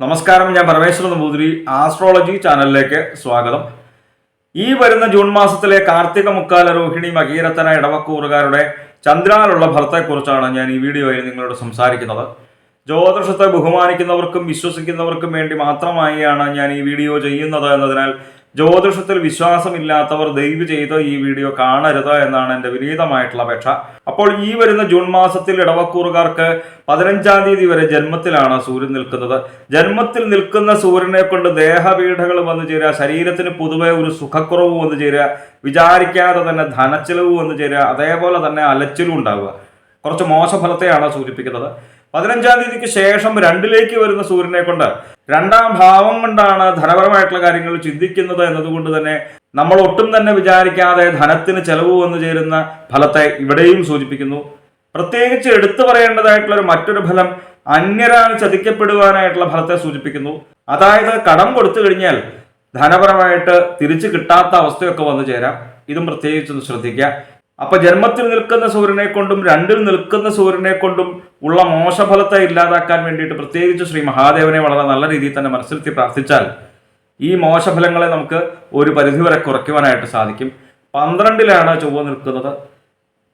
നമസ്കാരം, ഞാൻ പരമേശ്വരൻ നമ്പൂതിരി. ആസ്ട്രോളജി ചാനലിലേക്ക് സ്വാഗതം. ഈ വരുന്ന ജൂൺ മാസത്തിലെ കാർത്തിക മുക്കാല രോഹിണി മകീരത്തന ഇടവക്കൂറുകാരുടെ ചന്ദ്രനിലുള്ള ഫലത്തെക്കുറിച്ചാണ് ഞാൻ ഈ വീഡിയോയിൽ നിങ്ങളോട് സംസാരിക്കുന്നത്. ജ്യോതിഷത്തെ ബഹുമാനിക്കുന്നവർക്കും വിശ്വസിക്കുന്നവർക്കും വേണ്ടി മാത്രമായാണ് ഞാൻ ഈ വീഡിയോ ചെയ്യുന്നത് എന്നതിനാൽ ജ്യോതിഷത്തിൽ വിശ്വാസമില്ലാത്തവർ ദയവ് ചെയ്ത് ഈ വീഡിയോ കാണരുത് എന്നാണ് എൻ്റെ വിനീതമായിട്ടുള്ള അപേക്ഷ. അപ്പോൾ ഈ വരുന്ന ജൂൺ മാസത്തിൽ ഇടവക്കൂറുകാർക്ക് 15-ാം തീയതി വരെ ജന്മത്തിലാണ് സൂര്യൻ നിൽക്കുന്നത്. ജന്മത്തിൽ നിൽക്കുന്ന സൂര്യനെ കൊണ്ട് ദേഹപീഠകൾ വന്നു ചേരുക, ശരീരത്തിന് പൊതുവെ ഒരു സുഖക്കുറവ് വന്നു ചേരുക, വിചാരിക്കാതെ തന്നെ ധനച്ചിലവ് വന്നു ചേരുക, അതേപോലെ തന്നെ അലച്ചിലും ഉണ്ടാവുക. കുറച്ച് മോശഫലത്തെയാണ് സൂചിപ്പിക്കുന്നത്. 15-ാം തീയതിക്ക് ശേഷം 2-ലേക്ക് വരുന്ന സൂര്യനെ കൊണ്ട് 2-ാം ഭാവം കൊണ്ടാണ് ധനപരമായിട്ടുള്ള കാര്യങ്ങൾ ചിന്തിക്കുന്നത് എന്നതുകൊണ്ട് തന്നെ നമ്മൾ ഒട്ടും തന്നെ വിചാരിക്കാതെ ധനത്തിന് ചെലവ് വന്നു ചേരുന്ന ഫലത്തെ ഇവിടെയും സൂചിപ്പിക്കുന്നു. പ്രത്യേകിച്ച് എടുത്തു പറയേണ്ടതായിട്ടുള്ള മറ്റൊരു ഫലം അന്യരാൽ ചതിക്കപ്പെടുവാനായിട്ടുള്ള ഫലത്തെ സൂചിപ്പിക്കുന്നു. അതായത് കടം കൊടുത്തു കഴിഞ്ഞാൽ ധനപരമായിട്ട് തിരിച്ചു കിട്ടാത്ത അവസ്ഥയൊക്കെ വന്നു ചേരാം. ഇതും പ്രത്യേകിച്ചൊന്ന് ശ്രദ്ധിക്കുക. അപ്പൊ ജന്മത്തിൽ നിൽക്കുന്ന സൂര്യനെ കൊണ്ടും 2-ൽ നിൽക്കുന്ന സൂര്യനെ കൊണ്ടും ഉള്ള മോശഫലത്തെ ഇല്ലാതാക്കാൻ വേണ്ടിയിട്ട് പ്രത്യേകിച്ച് ശ്രീ മഹാദേവനെ വളരെ നല്ല രീതിയിൽ തന്നെ മനസ്സിലെത്തി പ്രാർത്ഥിച്ചാൽ ഈ മോശഫലങ്ങളെ നമുക്ക് ഒരു പരിധിവരെ കുറയ്ക്കുവാനായിട്ട് സാധിക്കും. 12-ലാണ് ചൊവ്വ നിൽക്കുന്നത്.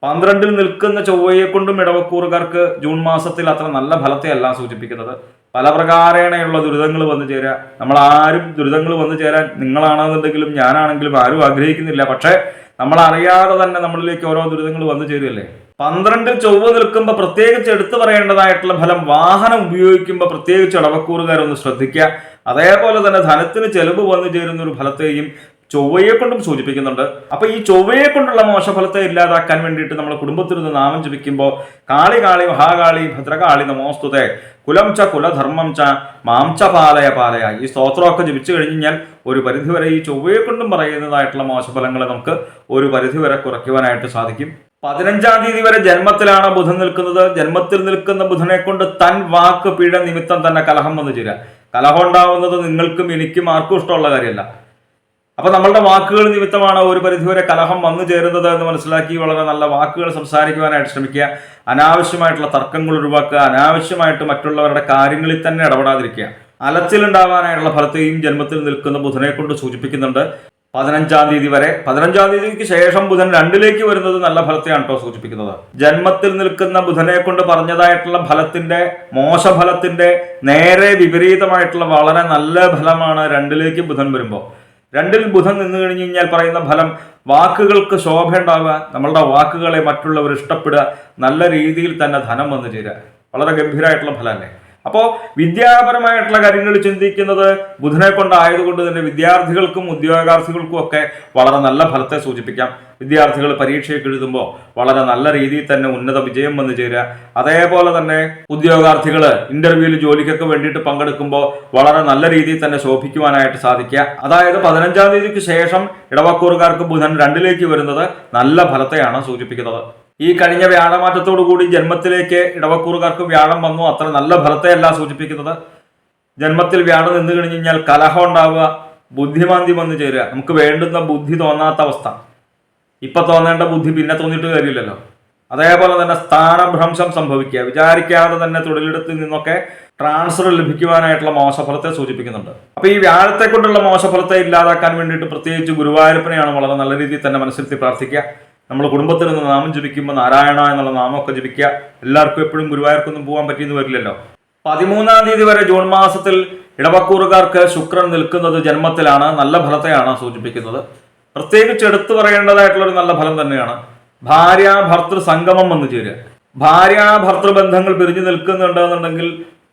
12-ൽ നിൽക്കുന്ന ചൊവ്വയെ കൊണ്ടും ഇടവക്കൂറുകാർക്ക് ജൂൺ മാസത്തിൽ അത്ര നല്ല ഫലത്തെയല്ല സൂചിപ്പിക്കുന്നത്. പല പ്രകാരേണയുള്ള ദുരിതങ്ങൾ വന്നു ചേരുക. നമ്മൾ ആരും ദുരിതങ്ങൾ വന്നു ചേരാൻ നിങ്ങളാണെന്നുണ്ടെങ്കിലും ഞാനാണെങ്കിലും ആരും ആഗ്രഹിക്കുന്നില്ല. പക്ഷേ നമ്മൾ അറിയാതെ തന്നെ നമ്മളിലേക്ക് ഓരോ ദുരിതങ്ങൾ വന്നു ചേരുകയല്ലേ. 12-ൽ ചൊവ്വ നിൽക്കുമ്പോൾ പ്രത്യേകിച്ച് എടുത്തു പറയേണ്ടതായിട്ടുള്ള ഫലം വാഹനം ഉപയോഗിക്കുമ്പോൾ പ്രത്യേകിച്ച് ഇടവക്കൂറുകാരൊന്ന് ശ്രദ്ധിക്കുക. അതേപോലെ തന്നെ ധനത്തിന് ചെലവ് വന്നു ചേരുന്ന ഒരു ഫലത്തെയും ചൊവ്വയെ കൊണ്ടും സൂചിപ്പിക്കുന്നുണ്ട്. അപ്പൊ ഈ ചൊവ്വയെ കൊണ്ടുള്ള മോശഫലത്തെ ഇല്ലാതാക്കാൻ വേണ്ടിയിട്ട് നമ്മൾ കുടുംബത്തിൽ നിന്ന് നാമം ജപിക്കുമ്പോൾ കാളി കാളി മഹാകാളി ഭദ്രകാളി നമോസ്തുതേ കുലം ച കുലധർമ്മം ച മാം ച പാലയ പാലയ ഈ സ്തോത്രമൊക്കെ ജപിച്ചു കഴിഞ്ഞാൽ ഒരു പരിധിവരെ ഈ ചൊവ്വയെ കൊണ്ടും പറയുന്നതായിട്ടുള്ള മോശഫലങ്ങളെ നമുക്ക് ഒരു പരിധിവരെ കുറയ്ക്കുവാനായിട്ട് സാധിക്കും. 15-ാം തീയതി വരെ ജന്മത്തിലാണ് ബുധൻ നിൽക്കുന്നത്. ജന്മത്തിൽ നിൽക്കുന്ന ബുധനെ കൊണ്ട് തൻ വാക്ക് പിഴ നിമിത്തം തന്നെ കലഹം വന്നു ചേരുക. കലഹം ഉണ്ടാവുന്നത് നിങ്ങൾക്കും എനിക്കും ആർക്കും ഇഷ്ടമുള്ള കാര്യമല്ല. അപ്പൊ നമ്മളുടെ വാക്കുകൾ നിമിത്തമാണ് ഒരു പരിധിവരെ കലഹം വന്നു ചേരുന്നത് എന്ന് മനസ്സിലാക്കി വളരെ നല്ല വാക്കുകൾ സംസാരിക്കുവാനായിട്ട് ശ്രമിക്കുക. അനാവശ്യമായിട്ടുള്ള തർക്കങ്ങൾ ഒഴിവാക്കുക. അനാവശ്യമായിട്ട് മറ്റുള്ളവരുടെ കാര്യങ്ങളിൽ തന്നെ ഇടപെടാതിരിക്കുക. അലച്ചിലുണ്ടാവാനായിട്ടുള്ള ഫലത്തെയും ജന്മത്തിൽ നിൽക്കുന്ന ബുധനെ കൊണ്ട് സൂചിപ്പിക്കുന്നുണ്ട്. 15-ാം തീയതി വരെ. 15-ാം തീയതിക്ക് ശേഷം ബുധൻ 2-ലേക്ക് വരുന്നത് നല്ല ഫലത്തെയാണ് കേട്ടോ സൂചിപ്പിക്കുന്നത്. ജന്മത്തിൽ നിൽക്കുന്ന ബുധനെ കൊണ്ട് പറഞ്ഞതായിട്ടുള്ള ഫലത്തിന്റെ മോശഫലത്തിന്റെ നേരെ വിപരീതമായിട്ടുള്ള വളരെ നല്ല ഫലമാണ് 2-ലേക്ക് ബുധൻ വരുമ്പോൾ. 2-ൽ ബുധൻ നിന്ന് കഴിഞ്ഞ് കഴിഞ്ഞാൽ പറയുന്ന ഫലം വാക്കുകൾക്ക് ശോഭ ഉണ്ടാവുക, നമ്മളുടെ വാക്കുകളെ മറ്റുള്ളവർ ഇഷ്ടപ്പെടുക, നല്ല രീതിയിൽ തന്നെ ധനം വന്നു ചേരുക. വളരെ ഗംഭീരമായിട്ടുള്ള ഫലമല്ലേ. അപ്പോൾ വിദ്യാപരമായിട്ടുള്ള കാര്യങ്ങൾ ചിന്തിക്കുന്നത് ബുധനെ കൊണ്ടായതുകൊണ്ട് തന്നെ വിദ്യാർത്ഥികൾക്കും ഉദ്യോഗാർത്ഥികൾക്കും ഒക്കെ വളരെ നല്ല ഫലത്തെ സൂചിപ്പിക്കാം. വിദ്യാർത്ഥികൾ പരീക്ഷയൊക്കെ എഴുതുമ്പോൾ വളരെ നല്ല രീതിയിൽ തന്നെ ഉന്നത വിജയം വന്നു ചേരുക. അതേപോലെ തന്നെ ഉദ്യോഗാർത്ഥികൾ ഇന്റർവ്യൂവിൽ ജോലിക്കൊക്കെ വേണ്ടിയിട്ട് പങ്കെടുക്കുമ്പോൾ വളരെ നല്ല രീതിയിൽ തന്നെ ശോഭിക്കുവാനായിട്ട് സാധിക്കുക. അതായത് 15-ാം തീയതിക്ക് ശേഷം ഇടവക്കൂറുകാർക്ക് ബുധൻ 2-ലേക്ക് വരുന്നത് നല്ല ഫലത്തെയാണ് സൂചിപ്പിക്കുന്നത്. ഈ കഴിഞ്ഞ വ്യാഴമാറ്റത്തോടു കൂടി ജന്മത്തിലേക്ക് ഇടവക്കൂറുകാർക്ക് വ്യാഴം വന്നു. അത്ര നല്ല ഫലത്തെയല്ല സൂചിപ്പിക്കുന്നത്. ജന്മത്തിൽ വ്യാഴം നിന്ന് കഴിഞ്ഞ് കഴിഞ്ഞാൽ കലഹം ഉണ്ടാവുക, ബുദ്ധിമാന്ദ്യം വന്നു ചേരുക, നമുക്ക് വേണ്ടുന്ന ബുദ്ധി തോന്നാത്ത അവസ്ഥ. ഇപ്പൊ തോന്നേണ്ട ബുദ്ധി പിന്നെ തോന്നിയിട്ട് കാര്യമില്ലല്ലോ. അതേപോലെ തന്നെ സ്ഥാനഭ്രംശം സംഭവിക്കുക, വിചാരിക്കാതെ തന്നെ തൊഴിലിടത്തിൽ നിന്നൊക്കെ ട്രാൻസ്ഫർ ലഭിക്കുവാനായിട്ടുള്ള മോശഫലത്തെ സൂചിപ്പിക്കുന്നുണ്ട്. അപ്പൊ ഈ വ്യാഴത്തെ കൊണ്ടുള്ള മോശഫലത്തെ ഇല്ലാതാക്കാൻ വേണ്ടിയിട്ട് പ്രത്യേകിച്ച് ഗുരുവായൂരപ്പനെയാണ് വളരെ നല്ല രീതിയിൽ തന്നെ മനസ്സിലെത്തി പ്രാർത്ഥിക്കുക. നമ്മൾ കുടുംബത്തിൽ നിന്ന് നാമം ജപിക്കുമ്പോൾ നാരായണ എന്നുള്ള നാമമൊക്കെ ജപിക്കുക. എല്ലാവർക്കും എപ്പോഴും ഗുരുവായൂർക്കൊന്നും പോകാൻ പറ്റിയെന്ന് വരില്ലല്ലോ. 13-ാം തീയതി വരെ ജൂൺ മാസത്തിൽ ഇടവക്കൂറുകാർക്ക് ശുക്രൻ നിൽക്കുന്നത് ജന്മത്തിലാണ്. നല്ല ഫലത്തെയാണ് സൂചിപ്പിക്കുന്നത്. പ്രത്യേകിച്ച് എടുത്തു പറയേണ്ടതായിട്ടുള്ള ഒരു നല്ല ഫലം തന്നെയാണ് ഭാര്യാഭർത്തൃ സംഗമം വന്നു ചേരുക. ഭാര്യാഭർത്തൃ ബന്ധങ്ങൾ പിരിഞ്ഞു നിൽക്കുന്നുണ്ടെന്നുണ്ടെങ്കിൽ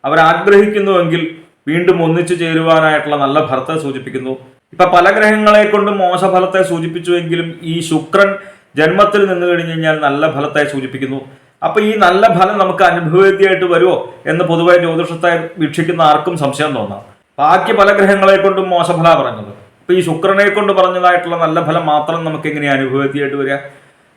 അവരാഗ്രഹിക്കുന്നുവെങ്കിൽ വീണ്ടും ഒന്നിച്ചു ചേരുവാനായിട്ടുള്ള നല്ല ഫലത്തെ സൂചിപ്പിക്കുന്നു. ഇപ്പൊ പല ഗ്രഹങ്ങളെ കൊണ്ടും മോശഫലത്തെ സൂചിപ്പിച്ചുവെങ്കിലും ഈ ശുക്രൻ ജന്മത്തിൽ നിന്ന് കഴിഞ്ഞ് കഴിഞ്ഞാൽ നല്ല ഫലത്തെ സൂചിപ്പിക്കുന്നു. അപ്പൊ ഈ നല്ല ഫലം നമുക്ക് അനുഭവവേദ്യമായിട്ട് വരുമോ എന്ന് പൊതുവെ ജ്യോതിഷത്തെ വീക്ഷിക്കുന്ന ആർക്കും സംശയം തോന്നാം. ബാക്കി പല ഗ്രഹങ്ങളെ കൊണ്ടും മോശഫല പറഞ്ഞത്. അപ്പൊ ഈ ശുക്രനെ കൊണ്ട് പറഞ്ഞതായിട്ടുള്ള നല്ല ഫലം മാത്രം നമുക്ക് എങ്ങനെയാണ് അനുഭവവേദ്യമായിട്ട് വരിക?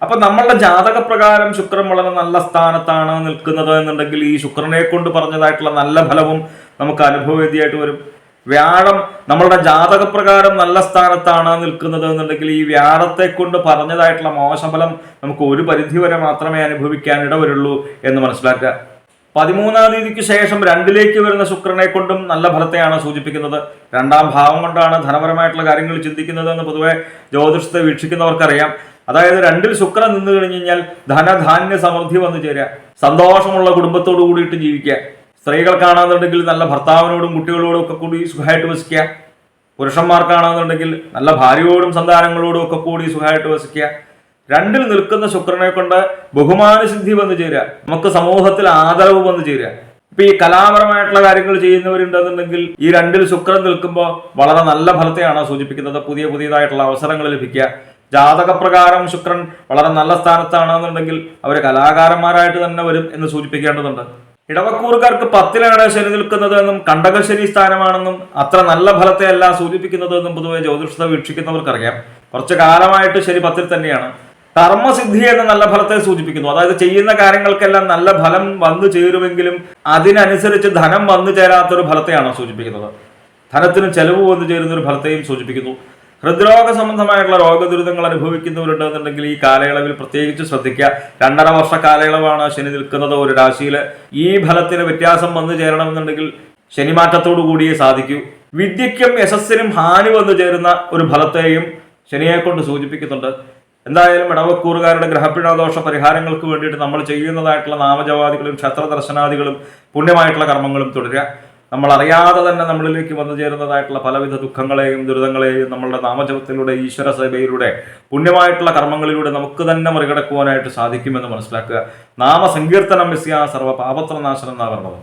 അപ്പൊ നമ്മളുടെ ജാതകപ്രകാരം ശുക്രൻ വളരെ നല്ല സ്ഥാനത്താണ് നിൽക്കുന്നത് എന്നുണ്ടെങ്കിൽ ഈ ശുക്രനെ കൊണ്ട് പറഞ്ഞതായിട്ടുള്ള നല്ല ഫലവും നമുക്ക് അനുഭവവേദ്യമായിട്ട് വരും. വ്യാഴം നമ്മളുടെ ജാതകപ്രകാരം നല്ല സ്ഥാനത്താണ് നിൽക്കുന്നത് എന്നുണ്ടെങ്കിൽ ഈ വ്യാഴത്തെ കൊണ്ട് പറഞ്ഞതായിട്ടുള്ള മോശഫലം നമുക്ക് ഒരു പരിധിവരെ മാത്രമേ അനുഭവിക്കാൻ ഇടവരുള്ളൂ എന്ന് മനസ്സിലാക്കുക. 13-ാം തീയതിക്ക് ശേഷം 2-ലേക്ക് വരുന്ന ശുക്രനെ കൊണ്ടും നല്ല ഫലത്തെയാണ് സൂചിപ്പിക്കുന്നത്. 2-ാം ഭാവം കൊണ്ടാണ് ധനപരമായിട്ടുള്ള കാര്യങ്ങൾ ചിന്തിക്കുന്നത് എന്ന് പൊതുവെ ജ്യോതിഷത്തെ വീക്ഷിക്കുന്നവർക്കറിയാം. അതായത് 2-ൽ ശുക്രൻ നിന്ന് കഴിഞ്ഞ് കഴിഞ്ഞാൽ ധനധാന്യ സമൃദ്ധി വന്നു ചേരുക, സന്തോഷമുള്ള കുടുംബത്തോടു കൂടിയിട്ട് ജീവിക്കുക, സ്ത്രീകൾക്കാണെന്നുണ്ടെങ്കിൽ നല്ല ഭർത്താവിനോടും കുട്ടികളോടും ഒക്കെ കൂടി സുഖമായിട്ട് വസിക്കുക, പുരുഷന്മാർക്കാണെന്നുണ്ടെങ്കിൽ നല്ല ഭാര്യയോടും സന്താനങ്ങളോടും ഒക്കെ കൂടി സുഖമായിട്ട് വസിക്കുക. 2-ൽ നിൽക്കുന്ന ശുക്രനെ കൊണ്ട് ബഹുമാനസിദ്ധി വന്നു ചേരുക, നമുക്ക് സമൂഹത്തിൽ ആദരവ് വന്നു ചേരുക. ഇപ്പൊ ഈ കലാപരമായിട്ടുള്ള കാര്യങ്ങൾ ചെയ്യുന്നവരുണ്ടെന്നുണ്ടെങ്കിൽ ഈ 2-ൽ ശുക്രൻ നിൽക്കുമ്പോൾ വളരെ നല്ല ഫലത്തെയാണ് സൂചിപ്പിക്കുന്നത്. പുതിയതായിട്ടുള്ള അവസരങ്ങൾ ലഭിക്കുക. ജാതകപ്രകാരം ശുക്രൻ വളരെ നല്ല സ്ഥാനത്താണെന്നുണ്ടെങ്കിൽ അവർ കലാകാരന്മാരായിട്ട് തന്നെ വരും എന്ന് സൂചിപ്പിക്കേണ്ടതുണ്ട്. ഇടവക്കൂറുകാർക്ക് 10-ലാണ് ശനി നിൽക്കുന്നത് എന്നും കണ്ടകശനി സ്ഥാനമാണെന്നും അത്ര നല്ല ഫലത്തെ അല്ല സൂചിപ്പിക്കുന്നതെന്നും പൊതുവെ ജ്യോതിഷത്തെ വീക്ഷിക്കുന്നവർക്കറിയാം. കുറച്ചു കാലമായിട്ട് ശനി 10-ൽ തന്നെയാണ്. കർമ്മസിദ്ധി എന്ന നല്ല ഫലത്തെ സൂചിപ്പിക്കുന്നു. അതായത് ചെയ്യുന്ന കാര്യങ്ങൾക്കെല്ലാം നല്ല ഫലം വന്നു ചേരുമെങ്കിലും അതിനനുസരിച്ച് ധനം വന്നു ചേരാത്തൊരു ഫലത്തെയാണ് സൂചിപ്പിക്കുന്നത്. ധനത്തിന് ചെലവ് വന്നു ചേരുന്ന ഒരു ഫലത്തെയും സൂചിപ്പിക്കുന്നു. ഹൃദ്രോഗ സംബന്ധമായിട്ടുള്ള രോഗദുരിതങ്ങൾ അനുഭവിക്കുന്നവരുണ്ടെന്നുണ്ടെങ്കിൽ ഈ കാലയളവിൽ പ്രത്യേകിച്ച് ശ്രദ്ധിക്കുക. 2.5 വർഷ കാലയളവാണ് ശനി നിൽക്കുന്നത് ഒരു രാശിയിൽ. ഈ ഫലത്തിന് വ്യത്യാസം വന്നു ചേരണമെന്നുണ്ടെങ്കിൽ ശനിമാറ്റത്തോടു കൂടിയേ സാധിക്കൂ. വിദ്യയ്ക്കും യശസ്സിനും ഹാനി വന്നു ചേരുന്ന ഒരു ഫലത്തെയും ശനിയെ കൊണ്ട് സൂചിപ്പിക്കുന്നുണ്ട്. എന്തായാലും ഇടവക്കൂറുകാരുടെ ഗ്രഹപിഴദോഷ പരിഹാരങ്ങൾക്ക് വേണ്ടിയിട്ട് നമ്മൾ ചെയ്യുന്നതായിട്ടുള്ള നാമജപാദികളും ക്ഷേത്ര ദർശനാദികളും പുണ്യമായിട്ടുള്ള കർമ്മങ്ങളും തുടരുക. നമ്മൾ അറിയാതെ തന്നെ നമ്മളിലേക്ക് വന്നു ചേരുന്നതായിട്ടുള്ള പലവിധ ദുഃഖങ്ങളെയും ദുരിതങ്ങളെയും നമ്മളുടെ നാമജപത്തിലൂടെ ഈശ്വര സേവയിലൂടെ പുണ്യമായിട്ടുള്ള കർമ്മങ്ങളിലൂടെ നമുക്ക് തന്നെ മറികടക്കുവാനായിട്ട് സാധിക്കുമെന്ന് മനസ്സിലാക്കുക. നാമസങ്കീർത്തനം യസ്യ സർവ്വ പാപത്രനാശനം എന്നാണ് പറഞ്ഞത്.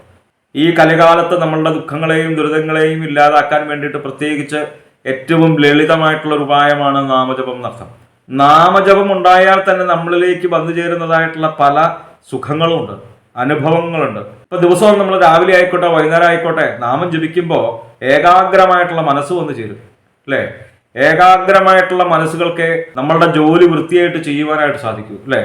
ഈ കലികാലത്ത് നമ്മളുടെ ദുഃഖങ്ങളെയും ദുരിതങ്ങളെയും ഇല്ലാതാക്കാൻ വേണ്ടിയിട്ട് പ്രത്യേകിച്ച് ഏറ്റവും ലളിതമായിട്ടുള്ള ഒരു ഉപായമാണ് നാമജപം എന്നർത്ഥം. നാമജപം ഉണ്ടായാൽ തന്നെ നമ്മളിലേക്ക് വന്നു ചേരുന്നതായിട്ടുള്ള പല സുഖങ്ങളുമുണ്ട്, അനുഭവങ്ങളുണ്ട്. ഇപ്പൊ ദിവസവും നമ്മൾ രാവിലെ ആയിക്കോട്ടെ വൈകുന്നേരം ആയിക്കോട്ടെ നാമം ജപിക്കുമ്പോൾ ഏകാഗ്രമായിട്ടുള്ള മനസ്സ് വന്നു ചേരും, അല്ലേ? ഏകാഗ്രമായിട്ടുള്ള മനസ്സുകൾക്ക് നമ്മളുടെ ജോലി വൃത്തിയായിട്ട് ചെയ്യുവാനായിട്ട് സാധിക്കും, അല്ലേ?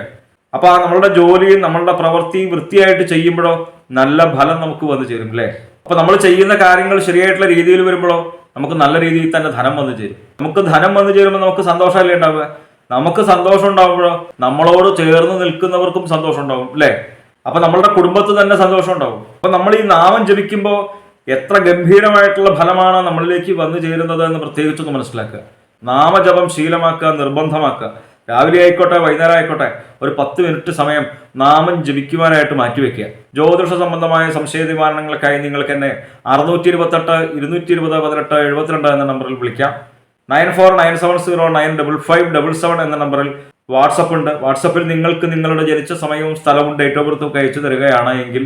അപ്പൊ ആ നമ്മളുടെ ജോലിയും നമ്മളുടെ പ്രവൃത്തിയും വൃത്തിയായിട്ട് ചെയ്യുമ്പോഴോ നല്ല ഫലം നമുക്ക് വന്നു ചേരും, അല്ലേ? അപ്പൊ നമ്മൾ ചെയ്യുന്ന കാര്യങ്ങൾ ശരിയായിട്ടുള്ള രീതിയിൽ വരുമ്പോഴോ നമുക്ക് നല്ല രീതിയിൽ തന്നെ ധനം വന്നു ചേരും. നമുക്ക് ധനം വന്നു ചേരുമ്പോൾ നമുക്ക് സന്തോഷമല്ലേ ഉണ്ടാവുക? നമുക്ക് സന്തോഷം ഉണ്ടാവുമ്പോഴോ നമ്മളോട് ചേർന്ന് നിൽക്കുന്നവർക്കും സന്തോഷം ഉണ്ടാവും, അല്ലേ? അപ്പൊ നമ്മളുടെ കുടുംബത്ത് തന്നെ സന്തോഷം ഉണ്ടാവും. അപ്പൊ നമ്മൾ ഈ നാമം ജപിക്കുമ്പോൾ എത്ര ഗംഭീരമായിട്ടുള്ള ഫലമാണ് നമ്മളിലേക്ക് വന്നു ചേരുന്നത് എന്ന് പ്രത്യേകിച്ചൊന്ന് മനസ്സിലാക്കുക. നാമജപം ശീലമാക്കുക, നിർബന്ധമാക്കുക. രാവിലെ ആയിക്കോട്ടെ വൈകുന്നേരം ആയിക്കോട്ടെ ഒരു 10 മിനിറ്റ് സമയം നാമം ജപിക്കുവാനായിട്ട് മാറ്റിവെക്കുക. ജ്യോതിഷ സംബന്ധമായ സംശയ നിവാരണങ്ങൾക്കായി നിങ്ങൾക്ക് എന്നെ 628 220 18 72 എന്ന നമ്പറിൽ വിളിക്കാം. 9497095577 എന്ന നമ്പറിൽ വാട്സപ്പ് ഉണ്ട്. വാട്സപ്പിൽ നിങ്ങൾക്ക് നിങ്ങളുടെ ജനിച്ച സമയവും സ്ഥലവും ഡേറ്റ് ഓഫ് ബർത്തും ഒക്കെ അയച്ചു തരികയാണ് എങ്കിൽ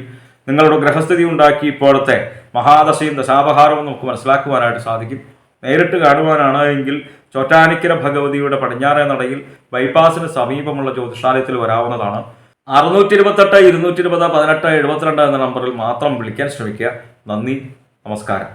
നിങ്ങളുടെ ഗ്രഹസ്ഥിതി ഉണ്ടാക്കി ഇപ്പോഴത്തെ മഹാദശയും ദശാപഹാരവും നമുക്ക് മനസ്സിലാക്കുവാനായിട്ട് സാധിക്കും. നേരിട്ട് കാണുവാനാണ് എങ്കിൽ ചോറ്റാനിക്കര ഭഗവതിയുടെ പടിഞ്ഞാറേ നടയിൽ ബൈപ്പാസിന് സമീപമുള്ള ജ്യോതിഷാലയത്തിൽ വരാവുന്നതാണ്. 628 220 18 72 എന്ന നമ്പറിൽ മാത്രം വിളിക്കാൻ ശ്രമിക്കുക. നന്ദി, നമസ്കാരം.